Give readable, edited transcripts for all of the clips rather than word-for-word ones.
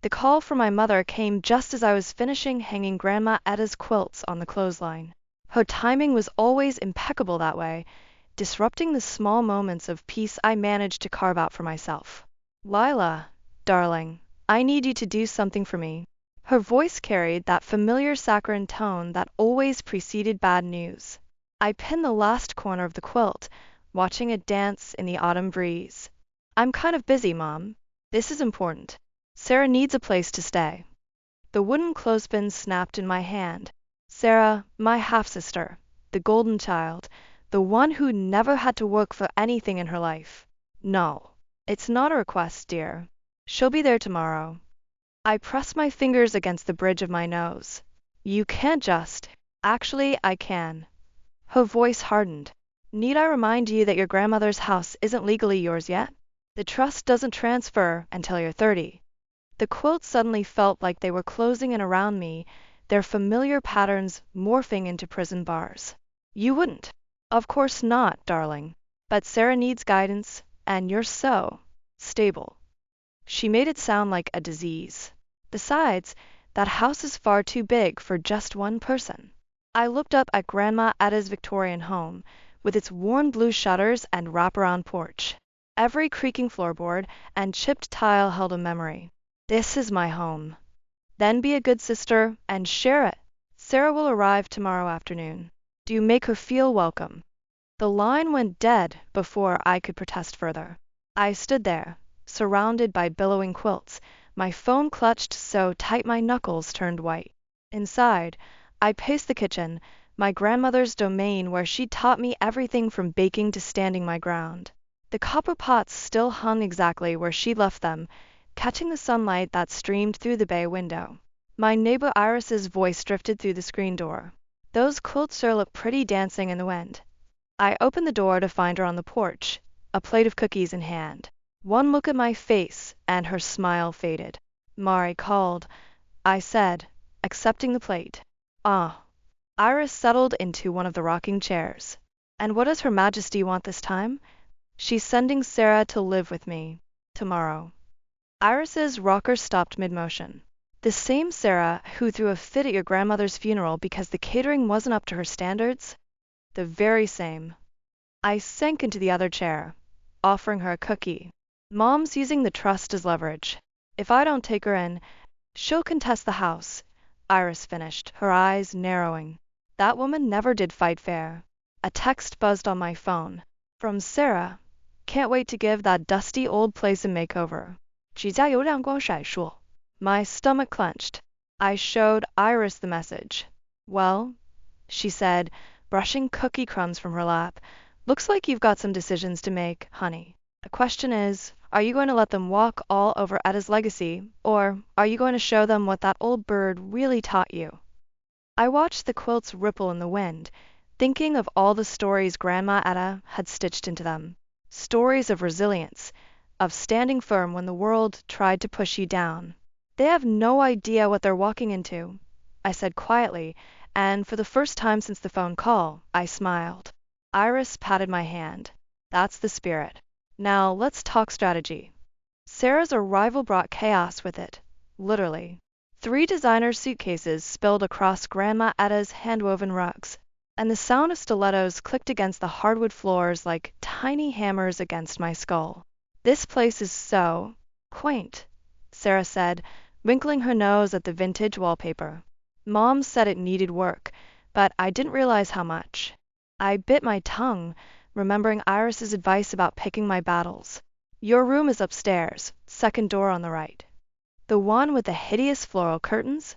The call from my mother came just as I was finishing hanging Grandma Etta's quilts on the clothesline. Her timing was always impeccable that way, disrupting the small moments of peace I managed to carve out for myself. Lila, darling, I need you to do something for me. Her voice carried that familiar saccharine tone that always preceded bad news. I pinned the last corner of the quilt, watching it dance in the autumn breeze. I'm kind of busy, Mom. This is important. Sarah needs a place to stay. The wooden clothespin snapped in my hand. Sarah, my half-sister, the golden child, the one who never had to work for anything in her life. No, it's not a request, dear. She'll be there tomorrow. I pressed my fingers against the bridge of my nose. You can't just. Actually, I can. Her voice hardened. Need I remind you that your grandmother's house isn't legally yours yet? The trust doesn't transfer until you're 30. The quilts suddenly felt like they were closing in around me, their familiar patterns morphing into prison bars. You wouldn't. Of course not, darling. But Sarah needs guidance, and you're so stable. She made it sound like a disease. Besides, that house is far too big for just one person. I looked up at Grandma Etta's Victorian home, with its worn blue shutters and wraparound porch. Every creaking floorboard and chipped tile held a memory. This is my home. Then be a good sister and share it. Sarah will arrive tomorrow afternoon. Do you make her feel welcome? The line went dead before I could protest further. I stood there, surrounded by billowing quilts, my phone clutched so tight my knuckles turned white. Inside, I paced the kitchen, my grandmother's domain where she'd taught me everything from baking to standing my ground. The copper pots still hung exactly where she'd left them, catching the sunlight that streamed through the bay window. My neighbor Iris's voice drifted through the screen door. Those quilts sure look pretty dancing in the wind. I opened the door to find her on the porch, a plate of cookies in hand. One look at my face, and her smile faded. Mari called, I said, accepting the plate. Ah. Iris settled into one of the rocking chairs. And what does Her Majesty want this time? She's sending Sarah to live with me. Tomorrow. Iris's rocker stopped mid-motion. The same Sarah who threw a fit at your grandmother's funeral because the catering wasn't up to her standards? The very same. I sank into the other chair, offering her a cookie. Mom's using the trust as leverage. If I don't take her in, she'll contest the house, Iris finished, her eyes narrowing. That woman never did fight fair. A text buzzed on my phone. From Sarah. Can't wait to give that dusty old place a makeover. 举家有亮光闪烁. My stomach clenched. I showed Iris the message. Well, she said, brushing cookie crumbs from her lap, looks like you've got some decisions to make, honey. The question is, are you going to let them walk all over Etta's legacy, or are you going to show them what that old bird really taught you? I watched the quilts ripple in the wind, thinking of all the stories Grandma Etta had stitched into them. Stories of resilience, of standing firm when the world tried to push you down. They have no idea what they're walking into, I said quietly, and for the first time since the phone call, I smiled. Iris patted my hand. That's the spirit. Now let's talk strategy. Sarah's arrival brought chaos with it, literally. 3 designer suitcases spilled across Grandma Etta's hand-woven rugs, and the sound of stilettos clicked against the hardwood floors like tiny hammers against my skull. This place is so quaint, Sarah said, wrinkling her nose at the vintage wallpaper. Mom said it needed work, but I didn't realize how much. I bit my tongue, remembering Iris's advice about picking my battles. Your room is upstairs, second door on the right. The one with the hideous floral curtains?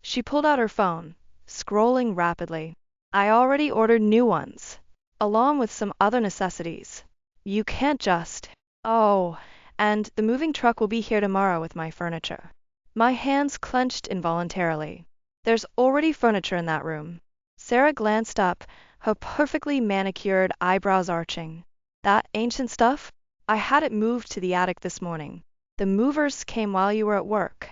She pulled out her phone, scrolling rapidly. I already ordered new ones, along with some other necessities. You can't just. Oh, and the moving truck will be here tomorrow with my furniture. My hands clenched involuntarily. There's already furniture in that room. Sarah glanced up, her perfectly manicured eyebrows arching. That ancient stuff? I had it moved to the attic this morning. The movers came while you were at work.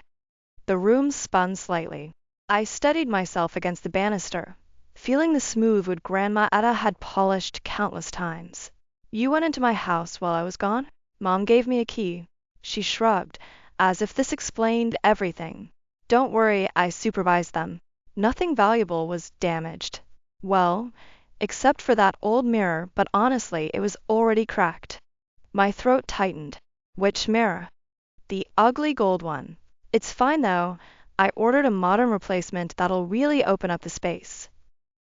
The room spun slightly. I steadied myself against the banister, feeling the smooth wood Grandma Etta had polished countless times. You went into my house while I was gone? Mom gave me a key. She shrugged, as if this explained everything. Don't worry, I supervised them. Nothing valuable was damaged. Well, except for that old mirror, but honestly, it was already cracked. My throat tightened. Which mirror? The ugly gold one. It's fine though. I ordered a modern replacement that'll really open up the space.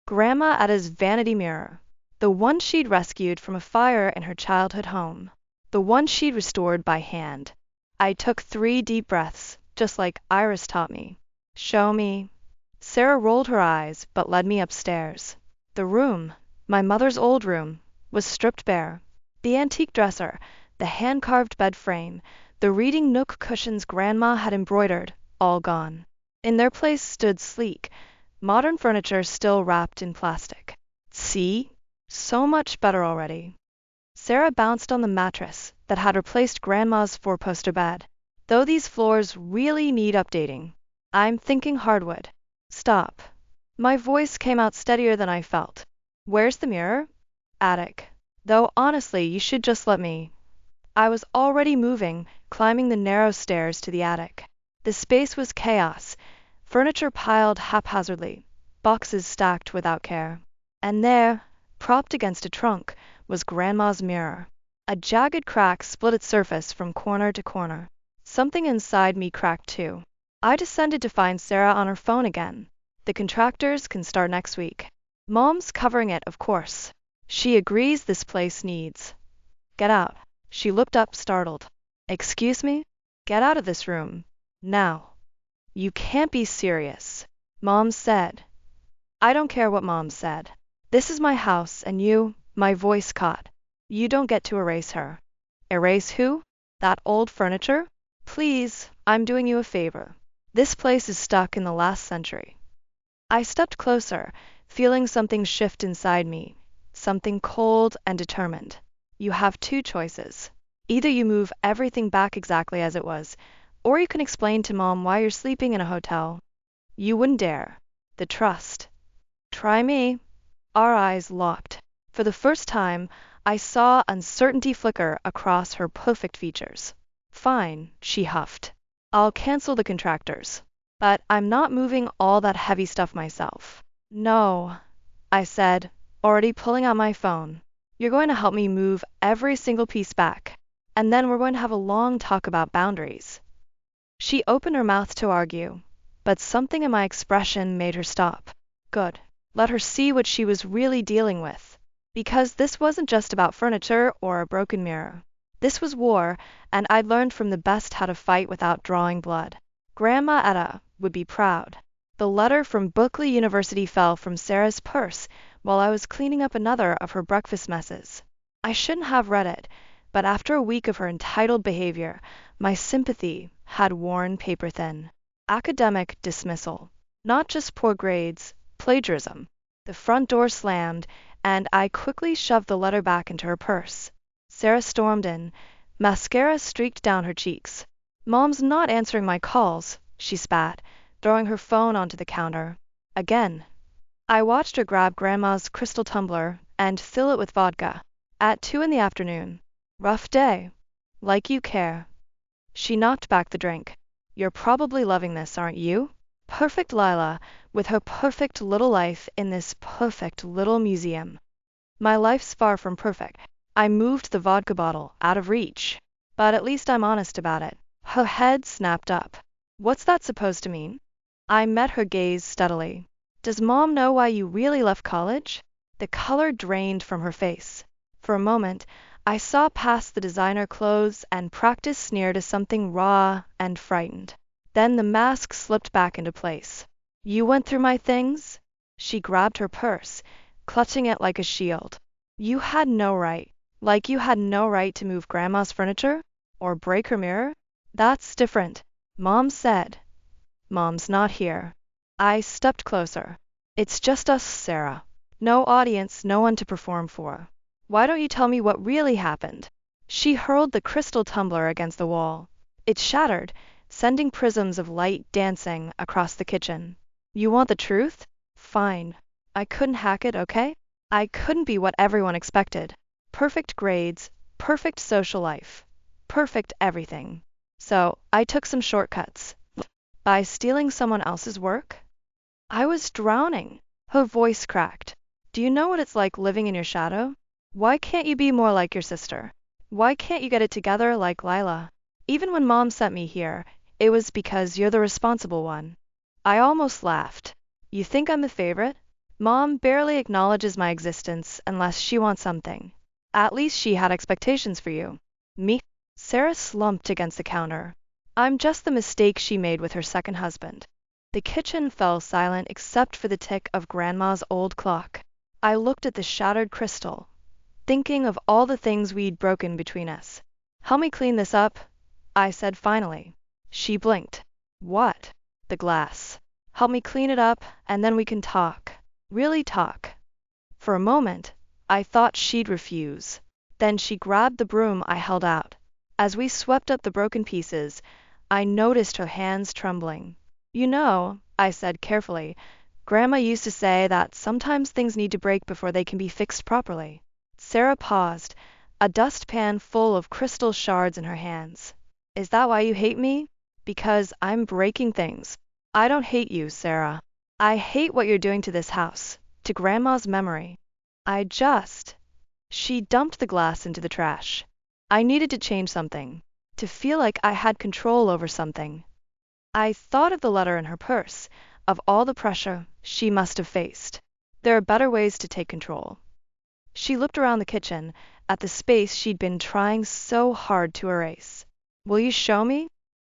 Grandma Ada's vanity mirror. The one she'd rescued from a fire in her childhood home. The one she'd restored by hand. I took 3 deep breaths, just like Iris taught me. Show me. Sarah rolled her eyes, but led me upstairs. The room, my mother's old room, was stripped bare. The antique dresser, the hand-carved bed frame, the reading nook cushions Grandma had embroidered, all gone. In their place stood sleek, modern furniture still wrapped in plastic. See? So much better already. Sarah bounced on the mattress that had replaced Grandma's 4-poster bed. Though these floors really need updating. I'm thinking hardwood. Stop. My voice came out steadier than I felt. Where's the mirror? Attic. Though honestly, you should just let me. I was already moving, climbing the narrow stairs to the attic. The space was chaos, furniture piled haphazardly, boxes stacked without care. And there, propped against a trunk, was Grandma's mirror. A jagged crack split its surface from corner to corner. Something inside me cracked too. I descended to find Sarah on her phone again. The contractors can start next week. Mom's covering it, of course. She agrees this place needs. Get out. She looked up, startled. Excuse me? Get out of this room. Now. You can't be serious. Mom said. I don't care what Mom said. This is my house, and you, my voice caught. You don't get to erase her. Erase who? That old furniture? Please, I'm doing you a favor. This place is stuck in the last century. I stepped closer, feeling something shift inside me, something cold and determined. You have 2 choices. Either you move everything back exactly as it was, or you can explain to Mom why you're sleeping in a hotel. You wouldn't dare. The trust. Try me. Our eyes locked. For the first time, I saw uncertainty flicker across her perfect features. Fine, she huffed. I'll cancel the contractors. But I'm not moving all that heavy stuff myself. No, I said, already pulling out my phone. You're going to help me move every single piece back, and then we're going to have a long talk about boundaries. She opened her mouth to argue, but something in my expression made her stop. Good. Let her see what she was really dealing with. Because this wasn't just about furniture or a broken mirror. This was war, and I'd learned from the best how to fight without drawing blood. Grandma Ada would be proud. The letter from Berkeley University fell from Sarah's purse while I was cleaning up another of her breakfast messes. I shouldn't have read it, but after a week of her entitled behavior, my sympathy had worn paper thin. Academic dismissal. Not just poor grades, plagiarism. The front door slammed, and I quickly shoved the letter back into her purse. Sarah stormed in. Mascara streaked down her cheeks. Mom's not answering my calls, she spat, throwing her phone onto the counter. Again. I watched her grab Grandma's crystal tumbler and fill it with vodka. At 2 in the afternoon. Rough day. Like you care. She knocked back the drink. You're probably loving this, aren't you? Perfect Lila, with her perfect little life in this perfect little museum. My life's far from perfect. I moved the vodka bottle out of reach. But at least I'm honest about it. Her head snapped up. What's that supposed to mean? I met her gaze steadily. Does Mom know why you really left college? The color drained from her face. For a moment, I saw past the designer clothes and practiced sneer to something raw and frightened. Then the mask slipped back into place. You went through my things? She grabbed her purse, clutching it like a shield. You had no right. Like you had no right to move Grandma's furniture? Or break her mirror? That's different, Mom said. Mom's not here. I stepped closer. It's just us, Sarah. No audience, no one to perform for. Why don't you tell me what really happened? She hurled the crystal tumbler against the wall. It shattered, sending prisms of light dancing across the kitchen. You want the truth? Fine. I couldn't hack it, okay? I couldn't be what everyone expected. Perfect grades, perfect social life, perfect everything. So I took some shortcuts. By stealing someone else's work? I was drowning. Her voice cracked. Do you know what it's like living in your shadow? Why can't you be more like your sister? Why can't you get it together like Lila? Even when Mom sent me here, it was because you're the responsible one. I almost laughed. You think I'm the favorite? Mom barely acknowledges my existence unless she wants something. At least she had expectations for you. Me? Sarah slumped against the counter. I'm just the mistake she made with her second husband. The kitchen fell silent except for the tick of Grandma's old clock. I looked at the shattered crystal, thinking of all the things we'd broken between us. Help me clean this up, I said finally. She blinked. What? The glass. Help me clean it up, and then we can talk. Really talk. For a moment, I thought she'd refuse. Then she grabbed the broom I held out. As we swept up the broken pieces, I noticed her hands trembling. You know, I said carefully, Grandma used to say that sometimes things need to break before they can be fixed properly. Sarah paused, a dustpan full of crystal shards in her hands. Is that why you hate me? Because I'm breaking things. I don't hate you, Sarah. I hate what you're doing to this house, to Grandma's memory. She dumped the glass into the trash. I needed to change something, to feel like I had control over something. I thought of the letter in her purse, of all the pressure she must have faced. There are better ways to take control. She looked around the kitchen, at the space she'd been trying so hard to erase. Will you show me?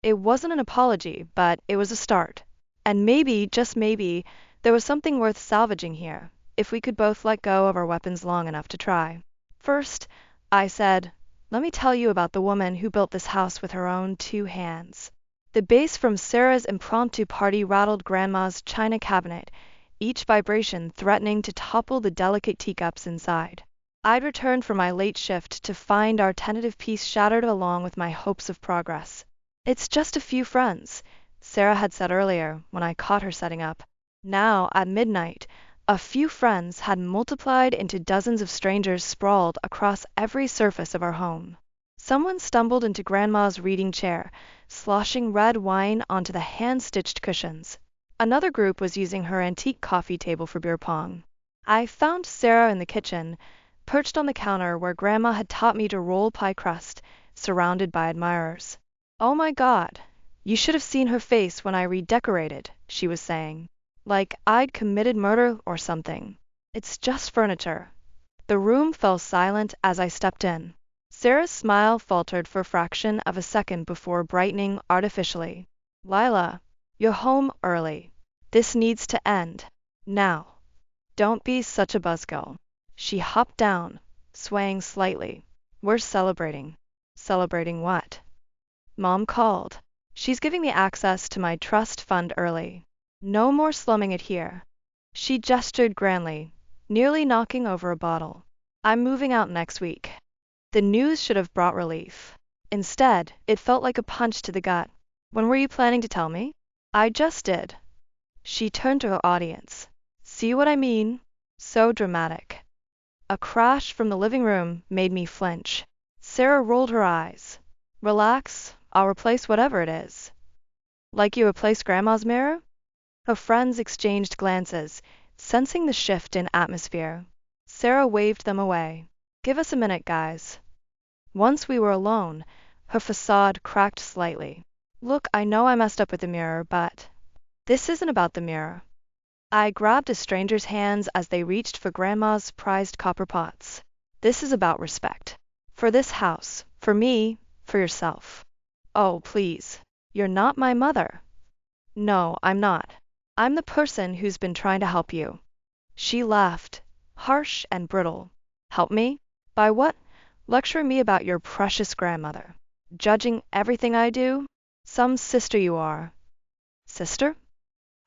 It wasn't an apology, but it was a start. And maybe, just maybe, there was something worth salvaging here, if we could both let go of our weapons long enough to try. First, I said, let me tell you about the woman who built this house with her own 2 hands. The bass from Sarah's impromptu party rattled Grandma's china cabinet, each vibration threatening to topple the delicate teacups inside. I'd returned from my late shift to find our tentative peace shattered along with my hopes of progress. It's just a few friends, Sarah had said earlier when I caught her setting up. Now, at midnight, a few friends had multiplied into dozens of strangers sprawled across every surface of our home. Someone stumbled into Grandma's reading chair, sloshing red wine onto the hand-stitched cushions. Another group was using her antique coffee table for beer pong. I found Sarah in the kitchen, perched on the counter where Grandma had taught me to roll pie crust, surrounded by admirers. Oh my God, you should have seen her face when I redecorated, she was saying. Like I'd committed murder or something. It's just furniture. The room fell silent as I stepped in. Sarah's smile faltered for a fraction of a second before brightening artificially. Lila, you're home early. This needs to end. Now. Don't be such a buzzkill. She hopped down, swaying slightly. We're celebrating. Celebrating what? Mom called. She's giving me access to my trust fund early. No more slumming it here. She gestured grandly, nearly knocking over a bottle. I'm moving out next week. The news should have brought relief. Instead, it felt like a punch to the gut. When were you planning to tell me? I just did. She turned to her audience. See what I mean? So dramatic. A crash from the living room made me flinch. Sarah rolled her eyes. Relax, I'll replace whatever it is. Like you replaced Grandma's mirror? Her friends exchanged glances, sensing the shift in atmosphere. Sarah waved them away. Give us a minute, guys. Once we were alone, her facade cracked slightly. Look, I know I messed up with the mirror, but this isn't about the mirror. I grabbed a stranger's hands as they reached for Grandma's prized copper pots. This is about respect. For this house, for me, for yourself. Oh, please. You're not my mother. No, I'm not. I'm the person who's been trying to help you. She laughed, harsh and brittle. Help me? By what? Lecturing me about your precious grandmother. Judging everything I do? Some sister you are. Sister?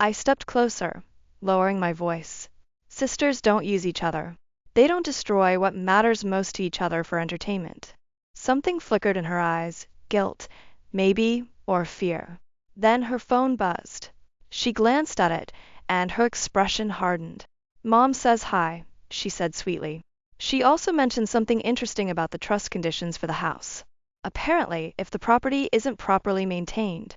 I stepped closer, lowering my voice. Sisters don't use each other. They don't destroy what matters most to each other for entertainment. Something flickered in her eyes, guilt, maybe, or fear. Then her phone buzzed. She glanced at it, and her expression hardened. Mom says hi, she said sweetly. She also mentioned something interesting about the trust conditions for the house. Apparently, if the property isn't properly maintained.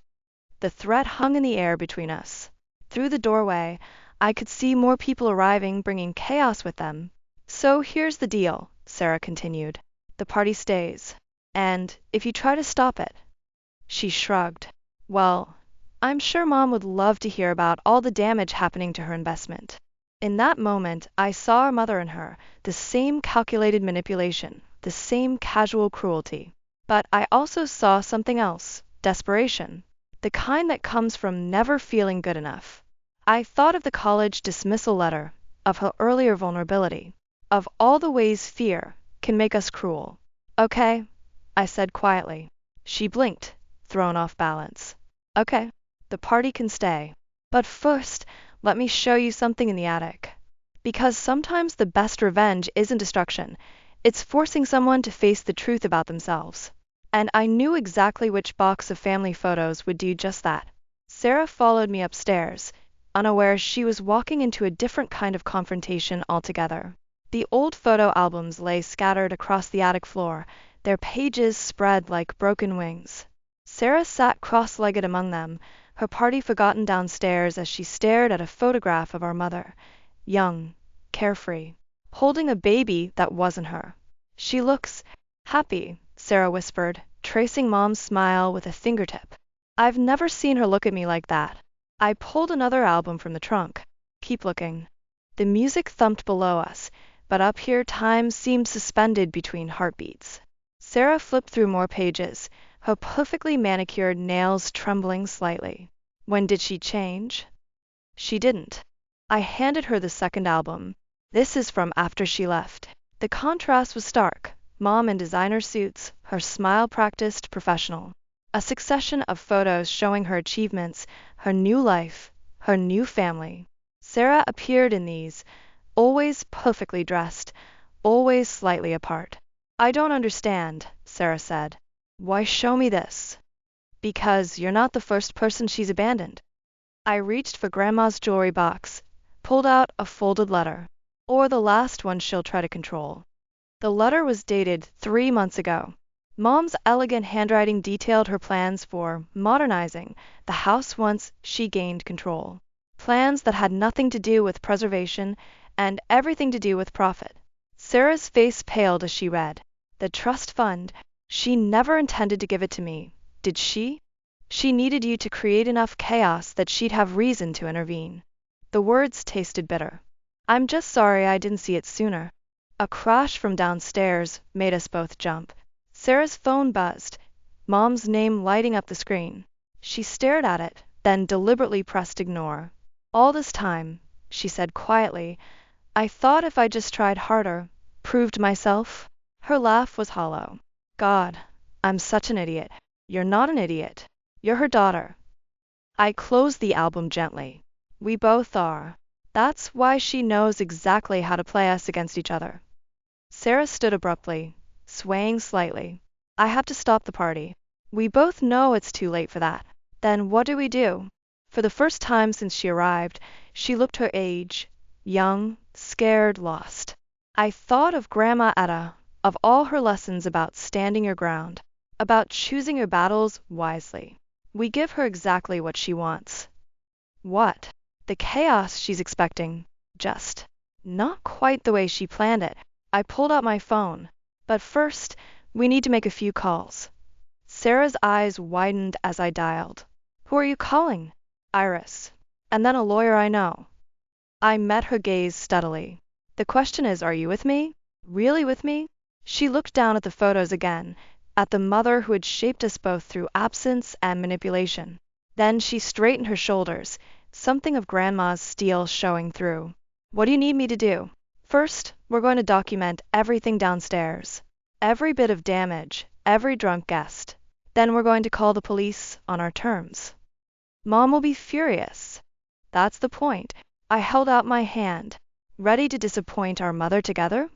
The threat hung in the air between us. Through the doorway, I could see more people arriving, bringing chaos with them. So here's the deal, Sarah continued. The party stays. And if you try to stop it. She shrugged. Well, I'm sure Mom would love to hear about all the damage happening to her investment. In that moment, I saw our mother in her, the same calculated manipulation, the same casual cruelty. But I also saw something else, desperation, the kind that comes from never feeling good enough. I thought of the college dismissal letter, of her earlier vulnerability, of all the ways fear can make us cruel. Okay, I said quietly. She blinked, thrown off balance. Okay, the party can stay. But first, let me show you something in the attic. Because sometimes the best revenge isn't destruction, it's forcing someone to face the truth about themselves. And I knew exactly which box of family photos would do just that. Sarah followed me upstairs, unaware she was walking into a different kind of confrontation altogether. The old photo albums lay scattered across the attic floor, their pages spread like broken wings. Sarah sat cross-legged among them, her party forgotten downstairs as she stared at a photograph of our mother, young, carefree, holding a baby that wasn't her. She looks happy, Sarah whispered, tracing Mom's smile with a fingertip. I've never seen her look at me like that. I pulled another album from the trunk. Keep looking. The music thumped below us, but up here time seemed suspended between heartbeats. Sarah flipped through more pages, her perfectly manicured nails trembling slightly. When did she change? She didn't. I handed her the second album. This is from after she left. The contrast was stark. Mom in designer suits, her smile practiced, professional. A succession of photos showing her achievements, her new life, her new family. Sarah appeared in these, always perfectly dressed, always slightly apart. I don't understand, Sarah said. Why show me this? Because you're not the first person she's abandoned. I reached for Grandma's jewelry box, pulled out a folded letter. Or the last one she'll try to control. The letter was dated 3 months ago. Mom's elegant handwriting detailed her plans for modernizing the house once she gained control. Plans that had nothing to do with preservation and everything to do with profit. Sarah's face paled as she read. The trust fund, she never intended to give it to me, did she? She needed you to create enough chaos that she'd have reason to intervene. The words tasted bitter. I'm just sorry I didn't see it sooner. A crash from downstairs made us both jump. Sarah's phone buzzed, Mom's name lighting up the screen. She stared at it, then deliberately pressed ignore. All this time, she said quietly, I thought if I just tried harder, proved myself. Her laugh was hollow. God, I'm such an idiot. You're not an idiot. You're her daughter. I closed the album gently. We both are. That's why she knows exactly how to play us against each other. Sarah stood abruptly, swaying slightly. I have to stop the party. We both know it's too late for that. Then what do we do? For the first time since she arrived, she looked her age, young, scared, lost. I thought of Grandma Etta, of all her lessons about standing your ground, about choosing your battles wisely. We give her exactly what she wants. What? The chaos she's expecting. Just not quite the way she planned it. I pulled out my phone. But first, we need to make a few calls. Sarah's eyes widened as I dialed. Who are you calling? Iris. And then a lawyer I know. I met her gaze steadily. The question is, are you with me? Really with me? She looked down at the photos again, at the mother who had shaped us both through absence and manipulation. Then she straightened her shoulders, something of Grandma's steel showing through. What do you need me to do? First, we're going to document everything downstairs. Every bit of damage, every drunk guest. Then we're going to call the police on our terms. Mom will be furious. That's the point. I held out my hand, ready to disappoint our mother together.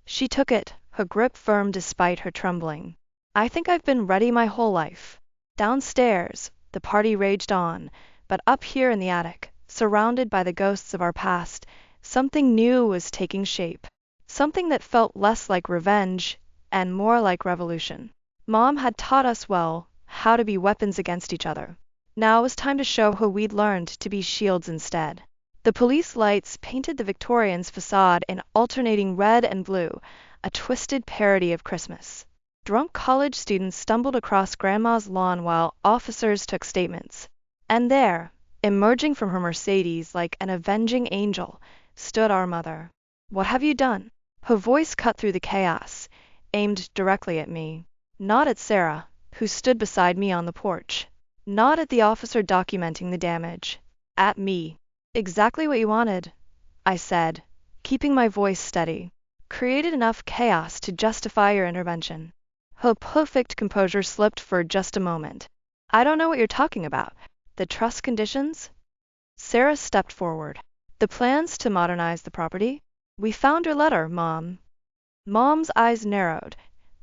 She took it, her grip firm despite her trembling. I think I've been ready my whole life. Downstairs, the party raged on, but up here in the attic, surrounded by the ghosts of our past, something new was taking shape. Something that felt less like revenge and more like revolution. Mom had taught us well how to be weapons against each other. Now it was time to show her we'd learned to be shields instead. The police lights painted the Victorian's facade in alternating red and blue, a twisted parody of Christmas. Drunk college students stumbled across Grandma's lawn while officers took statements. And there, emerging from her Mercedes like an avenging angel, stood our mother. "What have you done?" Her voice cut through the chaos, aimed directly at me. Not at Sarah, who stood beside me on the porch. Not at the officer documenting the damage. At me. "Exactly what you wanted," I said, keeping my voice steady. "Created enough chaos to justify your intervention." Her perfect composure slipped for just a moment. "I don't know what you're talking about. The trust conditions?" Sarah stepped forward. "The plans to modernize the property? We found your letter, Mom." Mom's eyes narrowed,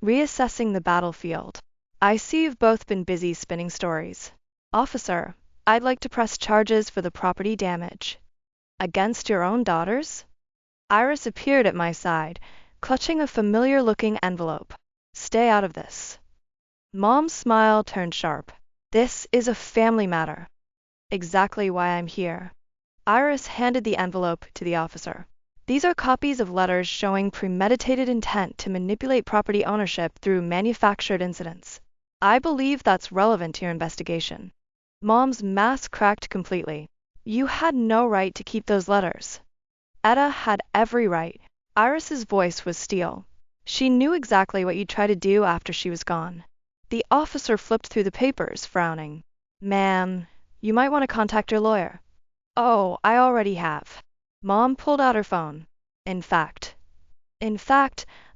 reassessing the battlefield. "I see you've both been busy spinning stories. Officer, I'd like to press charges for the property damage." "Against your own daughters?" Iris appeared at my side, clutching a familiar-looking envelope. "Stay out of this." Mom's smile turned sharp. "This is a family matter." "Exactly why I'm here." Iris handed the envelope to the officer. "These are copies of letters showing premeditated intent to manipulate property ownership through manufactured incidents. I believe that's relevant to your investigation." Mom's mask cracked completely. "You had no right to keep those letters." "Etta had every right." Iris's voice was steel. "She knew exactly what you'd try to do after she was gone." The officer flipped through the papers, frowning. "Ma'am, you might want to contact your lawyer." "Oh, I already have." Mom pulled out her phone. In fact,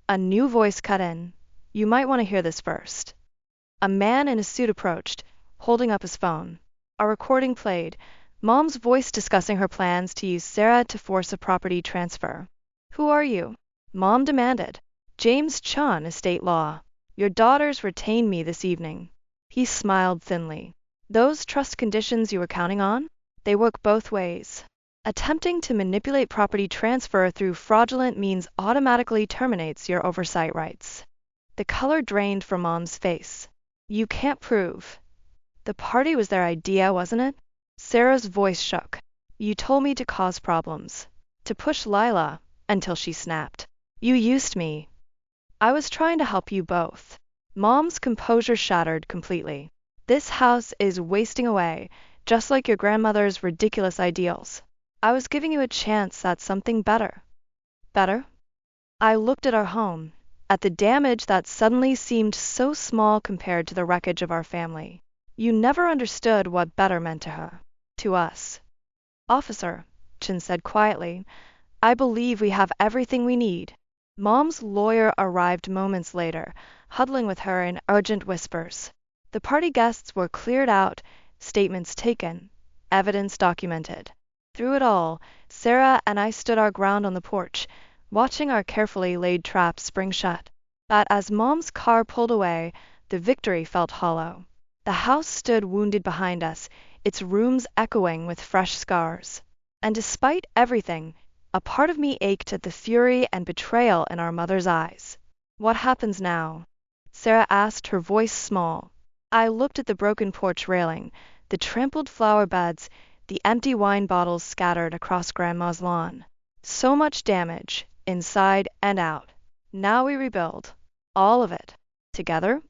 a new voice cut in. "You might want to hear this first." A man in a suit approached, holding up his phone. A recording played, Mom's voice discussing her plans to use Sarah to force a property transfer. "Who are you?" Mom demanded. "James Chun, Estate Law. Your daughters retained me this evening." He smiled thinly. "Those trust conditions you were counting on? They work both ways. Attempting to manipulate property transfer through fraudulent means automatically terminates your oversight rights." The color drained from Mom's face. "You can't prove." "The party was their idea, wasn't it?" Sarah's voice shook. "You told me to cause problems. To push Lila until she snapped. You used me." "I was trying to help you both." Mom's composure shattered completely. "This house is wasting away, just like your grandmother's ridiculous ideals. I was giving you a chance at something better." "Better?" I looked at our home, at the damage that suddenly seemed so small compared to the wreckage of our family. "You never understood what better meant to her. To us." "Officer," Chin said quietly, "I believe we have everything we need." Mom's lawyer arrived moments later, huddling with her in urgent whispers. The party guests were cleared out, statements taken, evidence documented. Through it all, Sarah and I stood our ground on the porch, watching our carefully laid traps spring shut. But as Mom's car pulled away, the victory felt hollow. The house stood wounded behind us, its rooms echoing with fresh scars. And despite everything, a part of me ached at the fury and betrayal in our mother's eyes. "What happens now?" Sarah asked, her voice small. I looked at the broken porch railing, the trampled flower beds, the empty wine bottles scattered across Grandma's lawn. So much damage, inside and out. Now we rebuild. All of it. Together?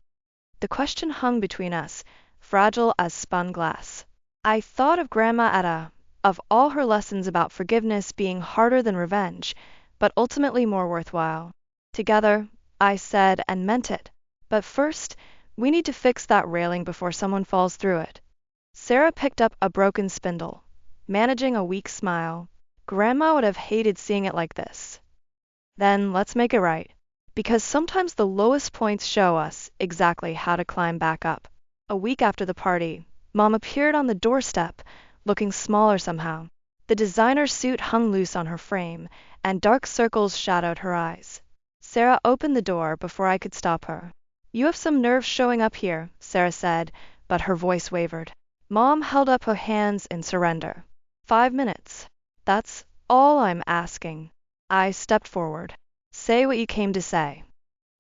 The question hung between us, fragile as spun glass. I thought of Grandma Etta, of all her lessons about forgiveness being harder than revenge, but ultimately more worthwhile. Together, I said and meant it. But first, we need to fix that railing before someone falls through it. Sarah picked up a broken spindle, managing a weak smile. Grandma would have hated seeing it like this. "Then let's make it right." Because sometimes the lowest points show us exactly how to climb back up. A week after the party, Mom appeared on the doorstep, looking smaller somehow. The designer suit hung loose on her frame, and dark circles shadowed her eyes. Sarah opened the door before I could stop her. "You have some nerve showing up here," Sarah said, but her voice wavered. Mom held up her hands in surrender. 5 minutes. That's all I'm asking." I stepped forward. "Say what you came to say."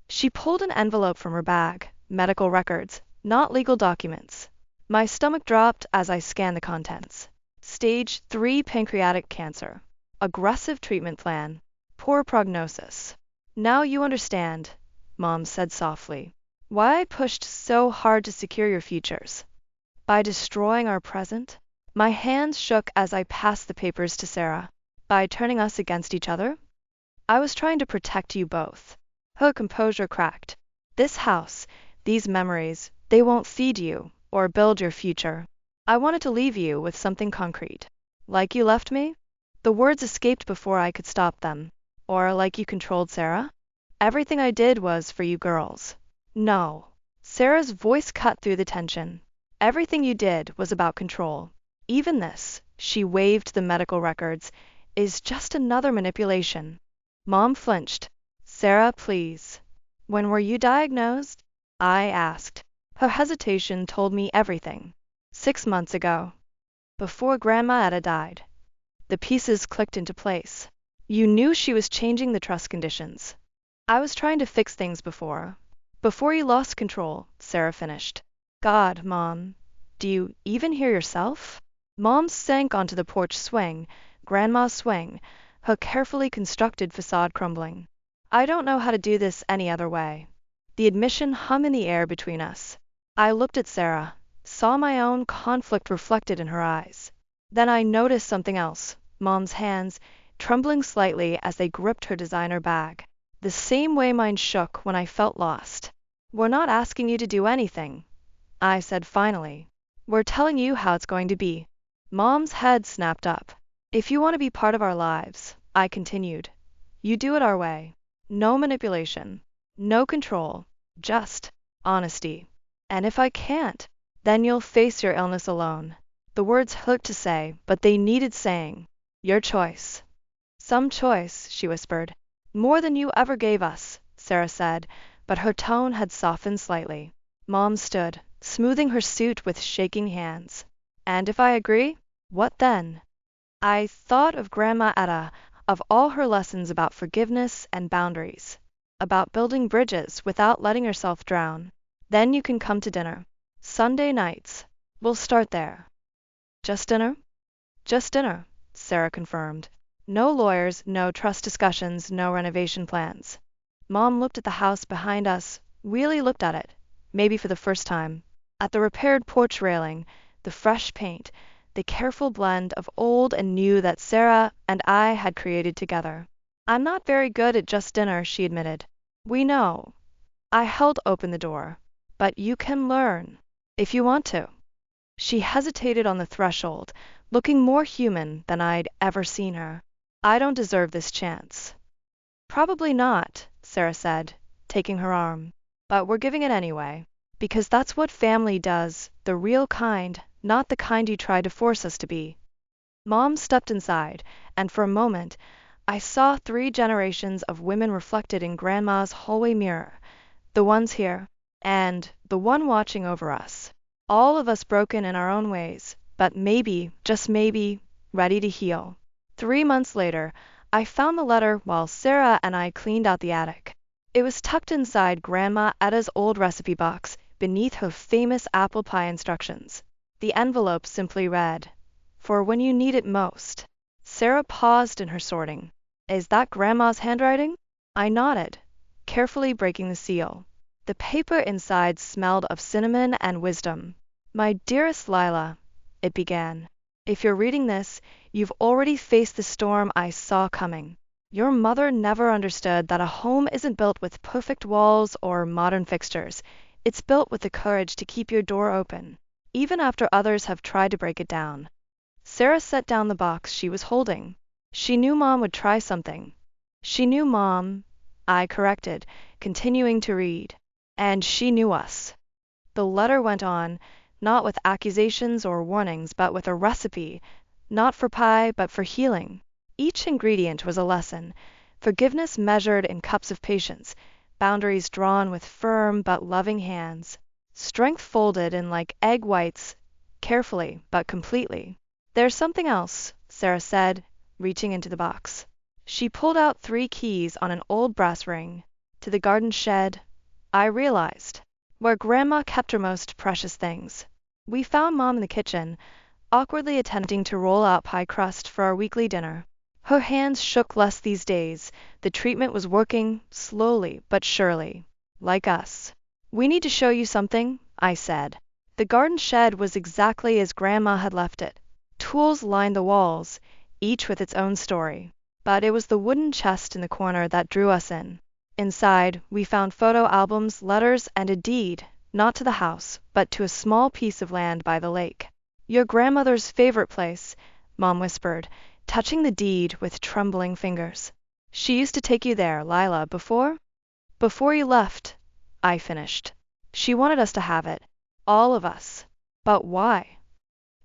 She pulled an envelope from her bag, medical records, not legal documents. My stomach dropped as I scanned the contents. Stage 3 pancreatic cancer. Aggressive treatment plan. Poor prognosis. Now you understand, Mom said softly, why I pushed so hard to secure your futures. By destroying our present? My hands shook as I passed the papers to Sarah. By turning us against each other? I was trying to protect you both. Her composure cracked. This house, these memories, they won't feed you or build your future. I wanted to leave you with something concrete. Like you left me? The words escaped before I could stop them. Or like you controlled Sarah? Everything I did was for you girls. No. Sarah's voice cut through the tension. Everything you did was about control. Even this, she waved the medical records, is just another manipulation. Mom flinched. Sarah, please. When were you diagnosed? I asked. Her hesitation told me everything. 6 months ago. Before Grandma Etta died. The pieces clicked into place. You knew she was changing the trust conditions. I was trying to fix things before you lost control, Sarah finished. God, Mom, do you even hear yourself? Mom sank onto the porch swing, Grandma's swing, her carefully constructed facade crumbling. I don't know how to do this any other way. The admission hung in the air between us. I looked at Sarah, saw my own conflict reflected in her eyes. Then I noticed something else, Mom's hands, trembling slightly as they gripped her designer bag. The same way mine shook when I felt lost. We're not asking you to do anything, I said finally. We're telling you how it's going to be. Mom's head snapped up. If you want to be part of our lives, I continued, you do it our way. No manipulation, no control, just honesty. And if I can't, then you'll face your illness alone. The words hurt to say, but they needed saying. Your choice. Some choice, she whispered. More than you ever gave us, Sarah said, but her tone had softened slightly. Mom stood, smoothing her suit with shaking hands. And if I agree, what then? I thought of Grandma Etta, of all her lessons about forgiveness and boundaries, about building bridges without letting yourself drown. Then you can come to dinner. Sunday nights. We'll start there. Just dinner? Just dinner, Sarah confirmed. No lawyers, no trust discussions, no renovation plans. Mom looked at the house behind us, really looked at it, maybe for the first time. At the repaired porch railing, the fresh paint, the careful blend of old and new that Sarah and I had created together. I'm not very good at just dinner, she admitted. We know. I held open the door. But you can learn, if you want to. She hesitated on the threshold, looking more human than I'd ever seen her. I don't deserve this chance. Probably not, Sarah said, taking her arm. But we're giving it anyway, because that's what family does, the real kind, not the kind you try to force us to be. Mom stepped inside, and for a moment, I saw 3 generations of women reflected in Grandma's hallway mirror, the ones here, and the one watching over us. All of us broken in our own ways, but maybe, just maybe, ready to heal. 3 months later, I found the letter while Sarah and I cleaned out the attic. It was tucked inside Grandma Etta's old recipe box, beneath her famous apple pie instructions. The envelope simply read, "For when you need it most." Sarah paused in her sorting. Is that Grandma's handwriting? I nodded, carefully breaking the seal. The paper inside smelled of cinnamon and wisdom. My dearest Lila, it began. If you're reading this, you've already faced the storm I saw coming. Your mother never understood that a home isn't built with perfect walls or modern fixtures. It's built with the courage to keep your door open, even after others have tried to break it down. Sarah set down the box she was holding. She knew Mom would try something. She knew Mom, I corrected, continuing to read. And she knew us. The letter went on, not with accusations or warnings, but with a recipe, not for pie, but for healing. Each ingredient was a lesson, forgiveness measured in cups of patience, boundaries drawn with firm but loving hands, strength folded in like egg whites, carefully but completely. There's something else, Sarah said, reaching into the box. She pulled out 3 keys on an old brass ring. To the garden shed. I realized. where Grandma kept her most precious things. We found Mom in the kitchen, awkwardly attempting to roll out pie crust for our weekly dinner. Her hands shook less these days. The treatment was working, slowly but surely. Like us. "We need to show you something," I said. The garden shed was exactly as Grandma had left it. Tools lined the walls, each with its own story. But it was the wooden chest in the corner that drew us in. Inside, we found photo albums, letters, and a deed, not to the house, but to a small piece of land by the lake. "Your grandmother's favorite place," Mom whispered, touching the deed with trembling fingers. "She used to take you there, Lila, before you left," I finished. "She wanted us to have it. All of us." "But why?"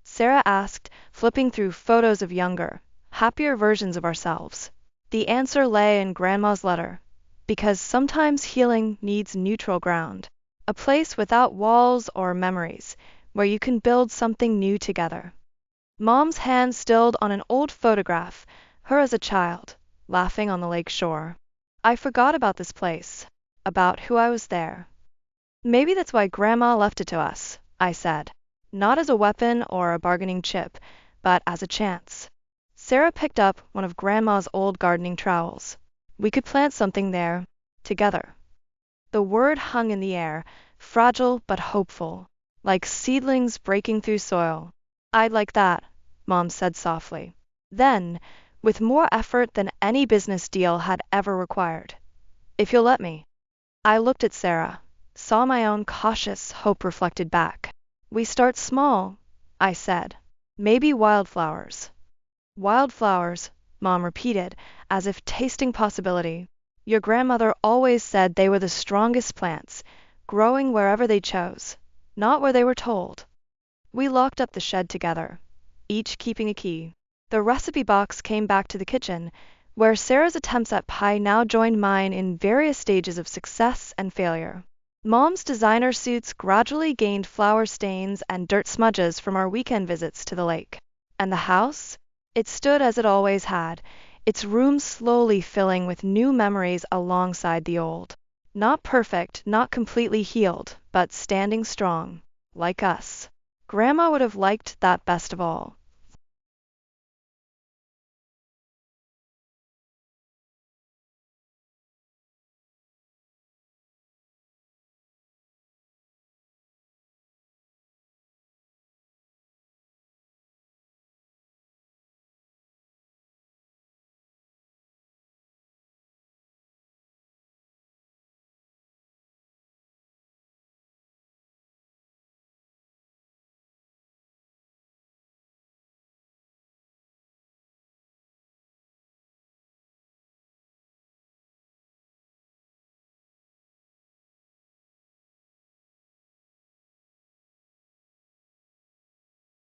Sarah asked, flipping through photos of younger, happier versions of ourselves. The answer lay in Grandma's letter. Because sometimes healing needs neutral ground. A place without walls or memories, where you can build something new together. Mom's hand stilled on an old photograph, her as a child, laughing on the lake shore. I forgot about this place, about who I was there. "Maybe that's why Grandma left it to us," I said. "Not as a weapon or a bargaining chip, but as a chance." Sarah picked up one of Grandma's old gardening trowels. "We could plant something there, together." The word hung in the air, fragile but hopeful, like seedlings breaking through soil. "I'd like that," Mom said softly. Then, with more effort than any business deal had ever required, "If you'll let me." I looked at Sarah, saw my own cautious hope reflected back. "We start small," I said. "Maybe wildflowers." "Wildflowers," Mom repeated, as if tasting possibility. "Your grandmother always said they were the strongest plants, growing wherever they chose, not where they were told." We locked up the shed together, each keeping a key. The recipe box came back to the kitchen, where Sarah's attempts at pie now joined mine in various stages of success and failure. Mom's designer suits gradually gained flour stains and dirt smudges from our weekend visits to the lake. And the house? It stood as it always had, its rooms slowly filling with new memories alongside the old. Not perfect, not completely healed, but standing strong, like us. Grandma would have liked that best of all.